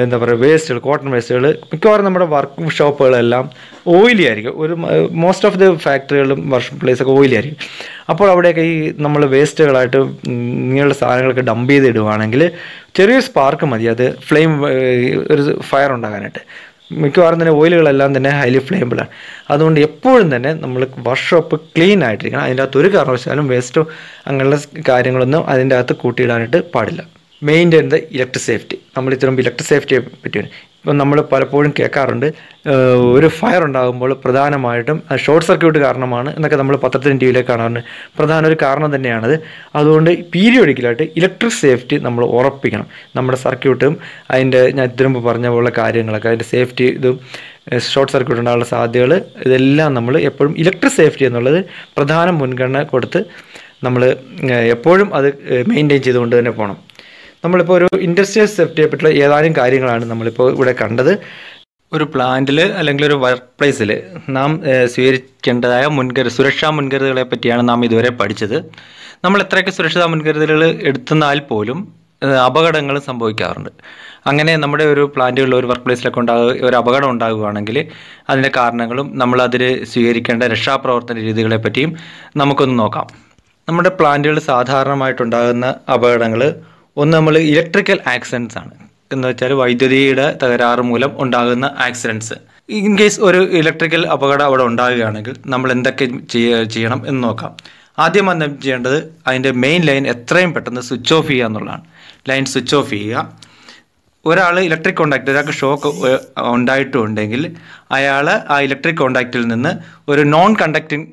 എന്താ പറയുക വേസ്റ്റുകൾ, കോട്ടൺ വേസ്റ്റുകൾ, മിക്കവാറും നമ്മുടെ വർക്ക് ഷോപ്പുകളെല്ലാം ഓയിലി ആയിരിക്കും. ഒരു മോസ്റ്റ് ഓഫ് ദി ഫാക്ടറികളും വർക്ക് പ്ലേസൊക്കെ ഓയിലി ആയിരിക്കും. അപ്പോൾ അവിടെയൊക്കെ ഈ നമ്മൾ വേസ്റ്റുകളായിട്ട് ഇങ്ങനെയുള്ള സാധനങ്ങളൊക്കെ ഡംപ് ചെയ്തിടുകയാണെങ്കിൽ ചെറിയൊരു സ്പാർക്ക് മതി അത് ഒരു ഫയർ ഉണ്ടാകാനായിട്ട്. മിക്കവാറും തന്നെ ഓയിലുകളെല്ലാം തന്നെ ഹൈലി ഫ്ലെയിമബിളാണ്. അതുകൊണ്ട് എപ്പോഴും തന്നെ നമ്മൾ വർക്ക്ഷോപ്പ് ക്ലീൻ ആയിട്ടിരിക്കണം. അതിൻ്റെ അകത്ത് ഒരു കാരണവശാലും വേസ്റ്റോ അങ്ങനെയുള്ള കാര്യങ്ങളൊന്നും അതിൻ്റെ അകത്ത് കൂട്ടിയിടാനായിട്ട് പാടില്ല. Maintain the electric safety. നമ്മൾ ഇത്രയും ഇലക്ട്രിക് സേഫ്റ്റിയെ പറ്റി ഇപ്പം നമ്മൾ പലപ്പോഴും കേൾക്കാറുണ്ട്, ഒരു ഫയർ ഉണ്ടാകുമ്പോൾ പ്രധാനമായിട്ടും ഷോർട്ട് സർക്യൂട്ട് കാരണമാണ് എന്നൊക്കെ നമ്മൾ പത്രത്തിലും ടി വിയിലൊക്കെ കാണാറുണ്ട്. പ്രധാന ഒരു കാരണം തന്നെയാണത്. അതുകൊണ്ട് പീരിയോഡിക്കലായിട്ട് ഇലക്ട്രിക് സേഫ്റ്റി നമ്മൾ ഉറപ്പിക്കണം. നമ്മുടെ സർക്യൂട്ടും അതിൻ്റെ ഞാൻ ഇതിനുമ്പ് പറഞ്ഞ പോലുള്ള കാര്യങ്ങളൊക്കെ, അതിൻ്റെ സേഫ്റ്റി ഇതും ഷോർട്ട് സർക്യൂട്ട് ഉണ്ടാകാനുള്ള സാധ്യതകൾ ഇതെല്ലാം നമ്മൾ എപ്പോഴും ഇലക്ട്രിക് സേഫ്റ്റി എന്നുള്ളത് പ്രധാന മുൻഗണന കൊടുത്ത് നമ്മൾ എപ്പോഴും അത് മെയിൻറ്റെയിൻ ചെയ്തുകൊണ്ട് തന്നെ പോകണം. നമ്മളിപ്പോൾ ഒരു ഇൻഡസ്ട്രിയൽ സേഫ്റ്റിയെ പറ്റിയുള്ള ഏതാനും കാര്യങ്ങളാണ് നമ്മളിപ്പോൾ ഇവിടെ കണ്ടത്. ഒരു പ്ലാന്റിൽ അല്ലെങ്കിൽ ഒരു വർക്ക് പ്ലേസിൽ നാം സ്വീകരിക്കേണ്ടതായ സുരക്ഷാ മുൻകരുതലുകളെ പറ്റിയാണ് നാം ഇതുവരെ പഠിച്ചത്. നമ്മൾ എത്രയൊക്കെ സുരക്ഷാ മുൻകരുതലുകൾ എടുത്തെന്നാൽ പോലും അപകടങ്ങൾ സംഭവിക്കാറുണ്ട്. അങ്ങനെ നമ്മുടെ ഒരു പ്ലാന്റുകളിൽ ഒരു വർക്ക് പ്ലേസിലൊക്കെ ഒരു അപകടം ഉണ്ടാകുകയാണെങ്കിൽ അതിൻ്റെ കാരണങ്ങളും നമ്മളതിൽ സ്വീകരിക്കേണ്ട രക്ഷാപ്രവർത്തന രീതികളെ പറ്റിയും നമുക്കൊന്ന് നോക്കാം. നമ്മുടെ പ്ലാന്റുകൾ സാധാരണമായിട്ടുണ്ടാകുന്ന അപകടങ്ങൾ ഒന്ന് നമ്മൾ ഇലക്ട്രിക്കൽ ആക്സിഡൻസ് ആണ്. എന്ന് വെച്ചാൽ വൈദ്യുതിയുടെ തകരാറ് മൂലം ഉണ്ടാകുന്ന ആക്സിഡൻസ്. ഇൻ കേസ് ഒരു ഇലക്ട്രിക്കൽ അപകടം അവിടെ ഉണ്ടാകുകയാണെങ്കിൽ നമ്മൾ എന്തൊക്കെ ചെയ്യണം എന്ന് നോക്കാം. ആദ്യം നമ്മൾ ചെയ്യേണ്ടത് അതിൻ്റെ മെയിൻ ലൈൻ എത്രയും പെട്ടെന്ന് സ്വിച്ച് ഓഫ് ചെയ്യുക എന്നുള്ളതാണ്. ലൈൻ സ്വിച്ച് ഓഫ് ചെയ്യുക. ഒരാൾ ഇലക്ട്രിക് കോണ്ടാക്ട്, ഒരാൾക്ക് ഷോക്ക് ഉണ്ടായിട്ടുണ്ടെങ്കിൽ അയാൾ ആ ഇലക്ട്രിക് കോണ്ടാക്റ്റിൽ നിന്ന് ഒരു നോൺ കണ്ടക്റ്റിംഗ്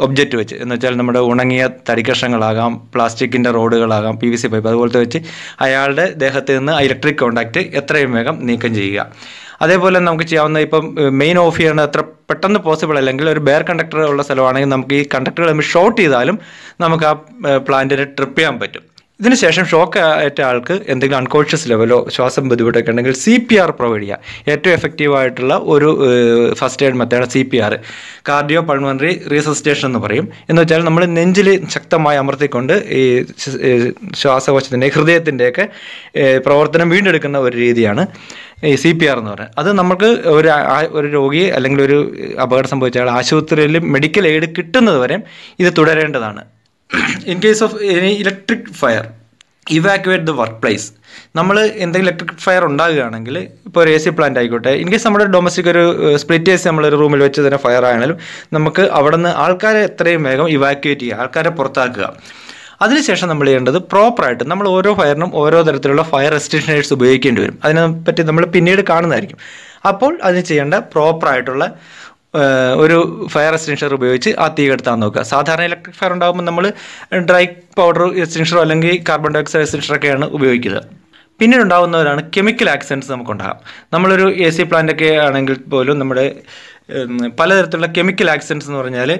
ഒബ്ജക്റ്റ് വെച്ച്, എന്ന് വെച്ചാൽ നമ്മുടെ ഉണങ്ങിയ തടിക്കഷ്ണങ്ങളാകാം, പ്ലാസ്റ്റിക്കിൻ്റെ റോഡുകളാകാം, PVC പൈപ്പ്, അതുപോലത്തെ വെച്ച് അയാളുടെ ദേഹത്ത് നിന്ന് ആ ഇലക്ട്രിക് കോണ്ടാക്റ്റ് എത്രയും വേഗം നീക്കം ചെയ്യുക. അതേപോലെ നമുക്ക് ചെയ്യാവുന്ന, ഇപ്പം മെയിൻ ഓഫ് ചെയ്യേണ്ടത് അത്ര പെട്ടെന്ന് പോസിബിൾ അല്ലെങ്കിൽ ഒരു ബെയർ കണ്ടക്ടർ ഉള്ള സ്ഥലമാണെങ്കിൽ നമുക്ക് ഈ കണ്ടക്ടറുകൾ തമ്മിൽ ഷോർട്ട് ചെയ്താലും നമുക്ക് ആ പ്ലാന്റിനെ ട്രിപ്പ് ചെയ്യാൻ പറ്റും. ഇതിനുശേഷം ഷോക്ക് ഏറ്റ ആൾക്ക് എന്തെങ്കിലും അൺകോൺഷ്യസ് ലെവലോ ശ്വാസം ബുദ്ധിമുട്ടൊക്കെ ഉണ്ടെങ്കിൽ CPR പ്രൊവൈഡ് ചെയ്യുക. ഏറ്റവും എഫക്റ്റീവായിട്ടുള്ള ഒരു first aid method CPR, cardio pulmonary resuscitation എന്ന് പറയും. എന്ന് വെച്ചാൽ നമ്മൾ നെഞ്ചിൽ ശക്തമായി അമർത്തിക്കൊണ്ട് ഈ ശ്വാസകോശത്തിൻ്റെ ഹൃദയത്തിൻ്റെയൊക്കെ പ്രവർത്തനം വീണ്ടെടുക്കുന്ന ഒരു രീതിയാണ് ഈ CPR എന്ന് പറയുന്നത്. അത് നമുക്ക് ഒരു രോഗിയെ അല്ലെങ്കിൽ ഒരു അപകടം സംഭവിച്ചാൽ ആശുപത്രിയിൽ മെഡിക്കൽ എയ്ഡ് കിട്ടുന്നത് വരെ ഇത് തുടരേണ്ടതാണ്. In case of any electric fire, evacuate the workplace. നമ്മൾ എന്തെങ്കിലും ഇലക്ട്രിക് ഫയർ ഉണ്ടാകുകയാണെങ്കിൽ, ഇപ്പോൾ ഒരു AC പ്ലാന്റ് ആയിക്കോട്ടെ, ഇൻ കേസ് നമ്മുടെ ഡൊമസ്റ്റിക് ഒരു സ്പ്ലിറ്റ് AC നമ്മളൊരു റൂമിൽ വെച്ച് തന്നെ ഫയർ ആയാലും നമുക്ക് അവിടെ നിന്ന് ആൾക്കാരെ എത്രയും വേഗം ഇവാക്യുവേറ്റ് ചെയ്യുക, ആൾക്കാരെ പുറത്താക്കുക. അതിനുശേഷം നമ്മൾ ചെയ്യേണ്ടത് പ്രോപ്പറായിട്ട് നമ്മൾ ഓരോ ഫയറിനും ഓരോ തരത്തിലുള്ള ഫയർ എക്സ്റ്റിങ്ഷേഴ്സ് ഉപയോഗിക്കേണ്ടി വരും. അതിനെപ്പറ്റി നമ്മൾ പിന്നീട് കാണുന്നതായിരിക്കും. അപ്പോൾ അതിന് ചെയ്യേണ്ട പ്രോപ്പറായിട്ടുള്ള ഒരു ഫയർ എക്സ്റ്റിങ്ഷർ ഉപയോഗിച്ച് ആ തീ കെടുത്താൻ നോക്കുക. സാധാരണ ഇലക്ട്രിക് ഫയർ ഉണ്ടാകുമ്പോൾ നമ്മൾ ഡ്രൈ പൗഡർ എക്സ്റ്റിങ്ഷറോ അല്ലെങ്കിൽ കാർബൺ ഡൈ ഓക്സൈഡ് എക്സ്റ്റിങ്ഷറൊക്കെയാണ് ഉപയോഗിക്കുന്നത്. പിന്നീട് ഉണ്ടാകുന്നവരാണ് കെമിക്കൽ ആക്സിഡൻറ്റ്സ് നമുക്കുണ്ടാകാം. നമ്മളൊരു AC പ്ലാന്റൊക്കെ ആണെങ്കിൽ പോലും നമ്മുടെ പലതരത്തിലുള്ള കെമിക്കൽ ആക്സിഡൻറ്റ്സ് എന്ന് പറഞ്ഞാൽ,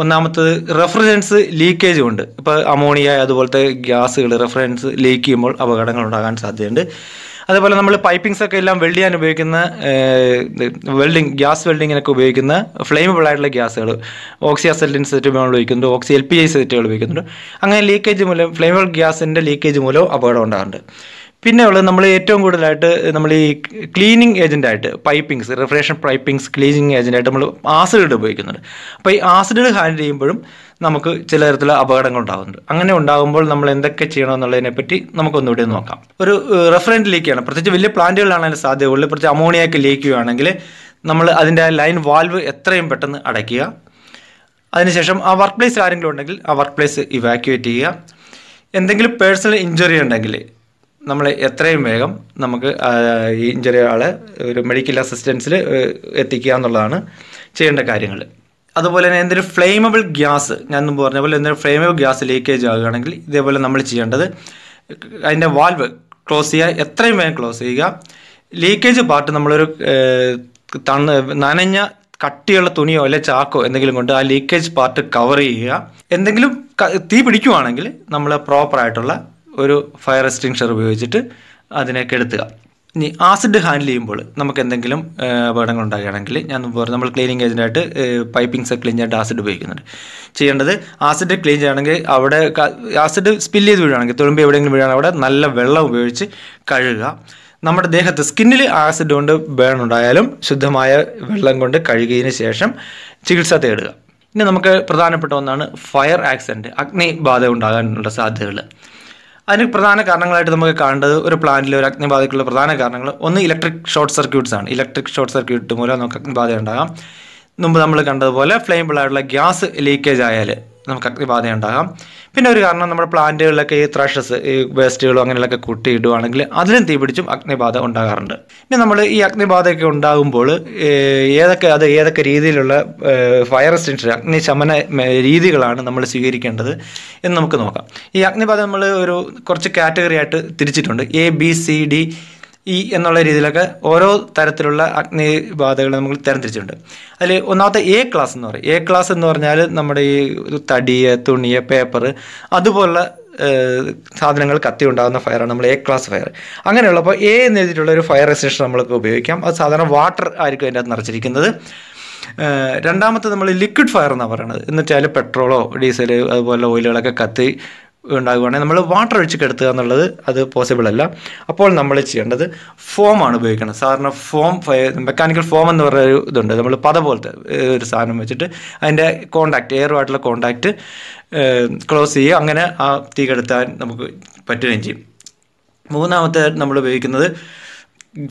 ഒന്നാമത്തത് റെഫ്രിജറൻസ് ലീക്കേജ് കൊണ്ട്, ഇപ്പോൾ അമോണിയ അതുപോലത്തെ ഗ്യാസുകൾ റെഫ്രിജറൻസ് ലീക്ക് ചെയ്യുമ്പോൾ അപകടങ്ങൾ ഉണ്ടാകാൻ സാധ്യതയുണ്ട്. അതേപോലെ നമ്മൾ പൈപ്പിങ്സ് ഒക്കെ എല്ലാം വെൽഡ് ചെയ്യാൻ ഉപയോഗിക്കുന്ന ഗ്യാസ് വെൽഡിങ്ങിനൊക്കെ ഉപയോഗിക്കുന്ന ഫ്ലെയിമബിൾ ആയിട്ടുള്ള ഗ്യാസുകൾ, ഓക്സി അസെറ്റിൻ സെറ്റുകൾ ഉപയോഗിക്കുന്നുണ്ട്, ഓക്സി LPG സെറ്റുകൾ ഉപയോഗിക്കുന്നുണ്ട്. അങ്ങനെ ലീക്കേജ് മൂലം, ഫ്ലെയിമബിൾ ഗ്യാസിൻ്റെ ലീക്കേജ് മൂലം അപകടം ഉണ്ടാകുന്നുണ്ട്. പിന്നെ ഉള്ളത് നമ്മൾ ഏറ്റവും കൂടുതലായിട്ട് നമ്മൾ ഈ ക്ലീനിങ് ഏജൻ്റായിട്ട് പൈപ്പിങ്സ്, റെഫ്രിജറേഷൻ പൈപ്പിങ്സ് ക്ലീനിങ് ഏജൻ്റായിട്ട് നമ്മൾ ആസിഡ് ഉപയോഗിക്കുന്നുണ്ട്. അപ്പോൾ ഈ ആസിഡ് ഹാൻഡിൽ ചെയ്യുമ്പോഴും നമുക്ക് ചില തരത്തിലുള്ള അപകടങ്ങൾ ഉണ്ടാകുന്നുണ്ട്. അങ്ങനെ ഉണ്ടാകുമ്പോൾ നമ്മൾ എന്തൊക്കെ ചെയ്യണമെന്നുള്ളതിനെ പറ്റി നമുക്കൊന്നുകൂടി നോക്കാം. ഒരു റെഫ്രിജറന്റ് ലീക്ക് ചെയ്യണം, പ്രത്യേകിച്ച് വലിയ പ്ലാന്റുകളാണെങ്കിൽ സാധ്യതയുള്ളൂ. പ്രത്യേകിച്ച് അമോണിയൊക്കെ ലീക്ക് ചെയ്യുകയാണെങ്കിൽ നമ്മൾ അതിൻ്റെ ലൈൻ വാൽവ് എത്രയും പെട്ടെന്ന് അടയ്ക്കുക. അതിനുശേഷം ആ വർക്ക് പ്ലേസിൽ ആരെങ്കിലും ഉണ്ടെങ്കിൽ ആ വർക്ക് പ്ലേസ് ഇവാക്യുവേറ്റ് ചെയ്യുക. എന്തെങ്കിലും പേഴ്സണൽ ഇഞ്ചുറി ഉണ്ടെങ്കിൽ നമ്മൾ എത്രയും വേഗം നമുക്ക് ഈ ഇഞ്ചുറി ആളെ ഒരു മെഡിക്കൽ അസിസ്റ്റൻസിൽ എത്തിക്കുക എന്നുള്ളതാണ് ചെയ്യേണ്ട കാര്യങ്ങൾ. അതുപോലെ തന്നെ എന്തൊരു ഫ്ലെയിമബിൾ ഗ്യാസ്, ഞാൻ മുമ്പ് പറഞ്ഞ പോലെ എന്തൊരു ഫ്ലെയിമബിൾ ഗ്യാസ് ലീക്കേജ് ആകുകയാണെങ്കിൽ ഇതേപോലെ നമ്മൾ ചെയ്യേണ്ടത് അതിൻ്റെ വാൽവ് ക്ലോസ് ചെയ്യുക, എത്രയും വേഗം ക്ലോസ് ചെയ്യുക. ലീക്കേജ് പാർട്ട് നമ്മളൊരു നനഞ്ഞ കട്ടിയുള്ള തുണിയോ അല്ലെങ്കിൽ ചാക്കോ എന്തെങ്കിലും കൊണ്ട് ആ ലീക്കേജ് പാർട്ട് കവർ ചെയ്യുക. എന്തെങ്കിലും തീ പിടിക്കുവാണെങ്കിൽ നമ്മൾ പ്രോപ്പറായിട്ടുള്ള ഒരു ഫയർ എക്സ്റ്റിങ്ഷർ ഉപയോഗിച്ചിട്ട് അതിനെ കെടുത്തുക. ഇനി ആസിഡ് ഹാൻഡിൽ ചെയ്യുമ്പോൾ നമുക്ക് എന്തെങ്കിലും അപകടങ്ങൾ ഉണ്ടാകുകയാണെങ്കിൽ, ഞാൻ നമ്മൾ ക്ലീനിങ് ഏജൻ്റായിട്ട് പൈപ്പിങ്സ് ക്ലീൻ ചെയ്യാനായിട്ട് ആസിഡ് ഉപയോഗിക്കുന്നുണ്ട്. ചെയ്യേണ്ടത് ആസിഡ് ക്ലീൻ ചെയ്യുകയാണെങ്കിൽ അവിടെ ആസിഡ് സ്പില്ല് ചെയ്ത് വീഴുകയാണെങ്കിൽ, തുളുമ്പി എവിടെയെങ്കിലും വീഴുകയാണെങ്കിൽ അവിടെ നല്ല വെള്ളം ഉപയോഗിച്ച് കഴുകുക. നമ്മുടെ ദേഹത്ത് സ്കിന്നിൽ ആസിഡ് കൊണ്ട് ബേൺ ഉണ്ടായാലും ശുദ്ധമായ വെള്ളം കൊണ്ട് കഴുകിയതിന് ശേഷം ചികിത്സ തേടുക. ഇനി നമുക്ക് പ്രധാനപ്പെട്ട ഒന്നാണ് ഫയർ ആക്സിഡൻറ്റ്, അഗ്നിബാധ ഉണ്ടാകാനുള്ള സാധ്യതകൾ. അതിന് പ്രധാന കാരണങ്ങളായിട്ട് നമുക്ക് കാണേണ്ടത്, ഒരു പ്ലാന്റിൽ ഒരു അഗ്നിബാധയ്ക്കുള്ള പ്രധാന കാരണങ്ങൾ ഒന്ന് ഇലക്ട്രിക് ഷോർട്ട് സർക്യൂട്ട്സ് ആണ്. ഇലക്ട്രിക് ഷോർട്ട് സർക്യൂട്ട് മൂലം നമുക്ക് അഗ്നിബാധ ഉണ്ടാകാം. മുമ്പ് നമ്മൾ കണ്ടതുപോലെ ഫ്ലെയിമബിൾ ആയിട്ടുള്ള ഗ്യാസ് ലീക്കേജ് ആയാൽ നമുക്ക് അഗ്നിബാധ ഉണ്ടാകാം. പിന്നെ ഒരു കാരണം നമ്മുടെ പ്ലാന്റുകളിലൊക്കെ ഈ ത്രഷസ്, ഈ വേസ്റ്റുകളും അങ്ങനെയൊക്കെ കൂട്ടിയിടുകയാണെങ്കിൽ അതിലും തീപിടിച്ചും അഗ്നിബാധ ഉണ്ടാകാറുണ്ട്. പിന്നെ നമ്മൾ ഈ അഗ്നിബാധയൊക്കെ ഉണ്ടാകുമ്പോൾ ഏതൊക്കെ രീതിയിലുള്ള ഫയർ എക്സ്റ്റിങ്ഷൻ, അഗ്നിശമന രീതികളാണ് നമ്മൾ സ്വീകരിക്കേണ്ടത് എന്ന് നമുക്ക് നോക്കാം. ഈ അഗ്നിബാധ നമ്മൾ കുറച്ച് കാറ്റഗറി ആയിട്ട് തിരിച്ചിട്ടുണ്ട്. ABCDE എന്നുള്ള രീതിയിലൊക്കെ ഓരോ തരത്തിലുള്ള അഗ്നിബാധകൾ നമ്മൾ തരംതിരിച്ചിട്ടുണ്ട്. അതിൽ ഒന്നാമത്തെ A ക്ലാസ് എന്ന് പറയും. A ക്ലാസ് എന്ന് പറഞ്ഞാൽ നമ്മുടെ ഈ തടിയെ, തുണിയെ, പേപ്പർ അതുപോലുള്ള സാധനങ്ങൾ കത്തി ഉണ്ടാകുന്ന ഫയറാണ് നമ്മൾ A ക്ലാസ് ഫയർ. അങ്ങനെയുള്ളപ്പോൾ A എന്ന് എഴുതിയിട്ടുള്ള ഒരു ഫയർ എക്സ്റ്റിങ്ഷർ നമ്മൾക്ക് ഉപയോഗിക്കാം. അത് സാധാരണ വാട്ടർ ആയിരിക്കും അതിൻ്റെ അകത്ത് നിറച്ചിരിക്കുന്നത്. രണ്ടാമത്തെ നമ്മൾ ലിക്വിഡ് ഫയർ എന്നാണ് പറയുന്നത്. എന്ന് വെച്ചാൽ പെട്രോളോ ഡീസൽ അതുപോലെ ഓയിലുകളൊക്കെ കത്തി ഉണ്ടാകുകയാണെങ്കിൽ നമ്മൾ വാട്ടർ ഒഴിച്ച് കെടുത്തുക എന്നുള്ളത് അത് പോസിബിൾ അല്ല. അപ്പോൾ നമ്മൾ ചെയ്യേണ്ടത് ഫോമാണ് ഉപയോഗിക്കണം. സാധാരണ മെക്കാനിക്കൽ ഫോം എന്ന് പറയുന്ന ഇതുണ്ട്. നമ്മൾ പത പോലത്തെ ഒരു സാധനം വെച്ചിട്ട് അതിൻ്റെ എയറുമായിട്ടുള്ള കോണ്ടാക്റ്റ് ക്ലോസ് ചെയ്യുക. അങ്ങനെ ആ തീ കെടുത്താൻ നമുക്ക് പറ്റുകയും ചെയ്യും. മൂന്നാമത്തെ നമ്മൾ ഉപയോഗിക്കുന്നത്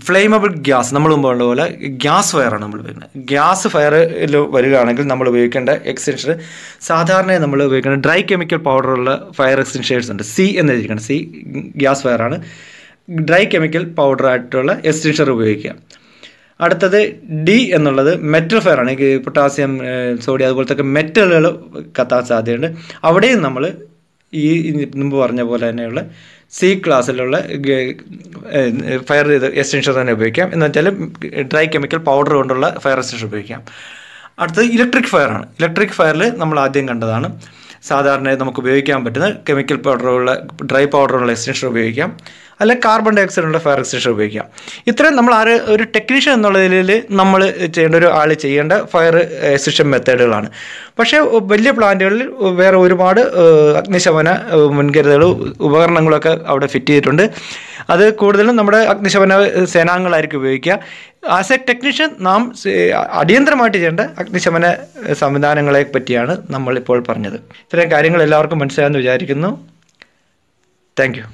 ഫ്ലെയിമബിൾ ഗ്യാസ്. നമ്മൾ മുമ്പ് ഉള്ള പോലെ ഗ്യാസ് ഫയറാണ് നമ്മൾ ഉപയോഗിക്കുന്നത്. ഗ്യാസ് ഫയറിൽ വരികയാണെങ്കിൽ നമ്മൾ ഉപയോഗിക്കേണ്ട എക്സ്റ്റൻഷൻ സാധാരണ നമ്മൾ ഉപയോഗിക്കേണ്ട ഡ്രൈ കെമിക്കൽ പൗഡറുള്ള ഫയർ എക്സ്റ്റൻഷേഴ്സ് ഉണ്ട്. C എന്ന് എഴുതിയിരിക്കണം. C ഗ്യാസ് ഫയറാണ്. ഡ്രൈ കെമിക്കൽ പൗഡർ ആയിട്ടുള്ള എക്സ്റ്റിൻഷർ ഉപയോഗിക്കുക. അടുത്തത് ഡി എന്നുള്ളത് മെറ്റൽ ഫയർ ആണ്. പൊട്ടാസ്യം, സോഡിയം അതുപോലത്തെ മെറ്റലുകൾ കത്താൻ സാധ്യതയുണ്ട്. അവിടെയും നമ്മൾ ഈ മുമ്പ് പറഞ്ഞ പോലെ തന്നെയുള്ള സി ക്ലാസ്സിലുള്ള ഫയർ എക്സ്റ്റൻഷൻ തന്നെ ഉപയോഗിക്കാം. എന്ന് വെച്ചാൽ ഡ്രൈ കെമിക്കൽ പൗഡർ കൊണ്ടുള്ള ഫയർ എക്സ്റ്റൻഷൻ ഉപയോഗിക്കാം. അടുത്തത് ഇലക്ട്രിക് ഫയർ ആണ്. ഇലക്ട്രിക് ഫയറിൽ നമ്മൾ ആദ്യം കണ്ടതാണ്. സാധാരണ നമുക്ക് ഉപയോഗിക്കാൻ പറ്റുന്ന കെമിക്കൽ പൗഡറുള്ള ഡ്രൈ പൗഡറുള്ള എക്സ്റ്റൻഷൻ ഉപയോഗിക്കാം, അല്ല കാർബൺ ഡൈ ഓക്സൈഡുള്ള ഫയർ എക്സ്റ്റൻഷൻ ഉപയോഗിക്കാം. ഇത്രയും നമ്മൾ ഒരു ടെക്നീഷ്യൻ എന്നുള്ള നിലയിൽ നമ്മൾ ചെയ്യേണ്ട ഫയർ എക്സ്റ്റൻഷൻ മെത്തേഡുകളാണ്. പക്ഷേ വലിയ പ്ലാന്റുകളിൽ വേറെ ഒരുപാട് അഗ്നിശമന മുൻകരുതലും ഉപകരണങ്ങളൊക്കെ അവിടെ ഫിറ്റ് ചെയ്തിട്ടുണ്ട്. അത് കൂടുതലും നമ്മുടെ അഗ്നിശമന സേനാംഗങ്ങളായിരിക്കും ഉപയോഗിക്കുക. ആസ് എ ടെക്നീഷ്യൻ നാം അടിയന്തരമായിട്ട് ചെയ്യേണ്ട അഗ്നിശമന സംവിധാനങ്ങളെ പറ്റിയാണ് നമ്മളിപ്പോൾ പറഞ്ഞത്. ഇത്രയും കാര്യങ്ങൾ എല്ലാവർക്കും മനസ്സിലായെന്ന് വിചാരിക്കുന്നു. Thank you.